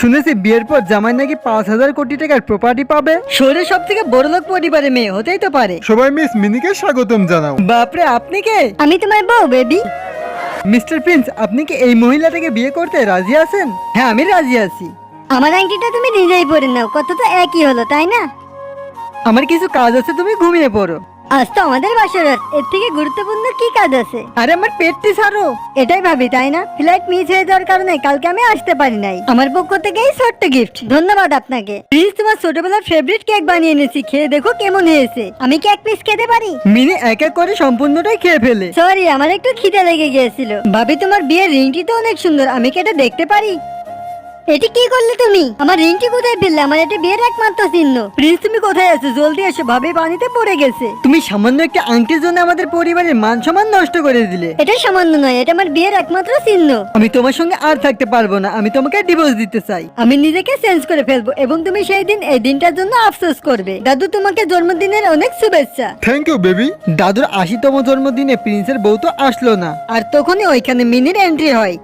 শুনেছি বিয়ের পর জামাই নাকি 5,000 কোটি টাকার প্রপার্টি পাবে। শহরের সব থেকে বড়লোক পরিবারের মেয়ে হতেই তো পারে। সবাই মিস মিনিকে স্বাগতম জানাও। বাপরে, আপনি কে? আমি তোমার বউ বেবি। মিস্টার প্রিন্স, আপনি কি এই মহিলাটাকে বিয়ে করতে রাজি আছেন? হ্যাঁ, আমি রাজি আছি। আমার আংটিটা তুমি নিজেই পরে নাও, কত তো একই হলো তাই না? আমার কিছু কাজ আছে, তুমি ঘুমিয়ে পড়ো। আজ তো আমাদের বাসরাত, এর থেকে গুরুত্বপূর্ণ কি কাজ আছে? আরে আমার পেটটি ছাড়ো। এটাই ভাবি তাই না? ফ্লাইট মিস হয়ে যাওয়ার কারণে কালকে আমি আসতে পারি নাই। আমার পক্ষ থেকে এই ছোট্ট গিফট, ধন্যবাদ আপনাকে। প্লিজ, তোমার ছোটবেলার ফেভারিট কেক বানিয়ে এনেছি, খেয়ে দেখো কেমন হয়েছে। আমি কি এক পিস খেতে পারি? মিনি এক এক করে সম্পূর্ণটাই খেয়ে ফেলে। সরি, আমার একটু খিদে লেগে গিয়েছিল। ভাবি, তোমার বিয়ের রিংটি তো অনেক সুন্দর, আমি কি এটা দেখতে পারি? এটি কি করলে তুমি? আমার রিংটি কোথায় ফেললে? আমার এটা বিয়ের একমাত্র চিহ্ন। প্রিন্স, তুমি কোথায় আছো? জলদি এসো, ভাবি পানিতে পড়ে গেছে। তুমি সামান্য একটা আংটির জন্য আমাদের পরিবারের মান সম্মান নষ্ট করে দিলে। এটা সামান্য নয়, এটা আমার বিয়ের একমাত্র চিহ্ন। আমি তোমার সঙ্গে আর থাকতে পারবো না, আমি তোমাকে ডিভোর্স দিতে চাই। আমি নিজেকে চেঞ্জ করে ফেলবো এবং তুমি সেই দিন এই দিনটার জন্য আফসোস করবে। দাদু, তোমাকে জন্মদিনের অনেক শুভেচ্ছা। Thank you baby. দাদুর 80তম জন্মদিনে প্রিন্সের বউ তো আসলো না, আর তখনই ওইখানে মিনির এন্ট্রি হয়।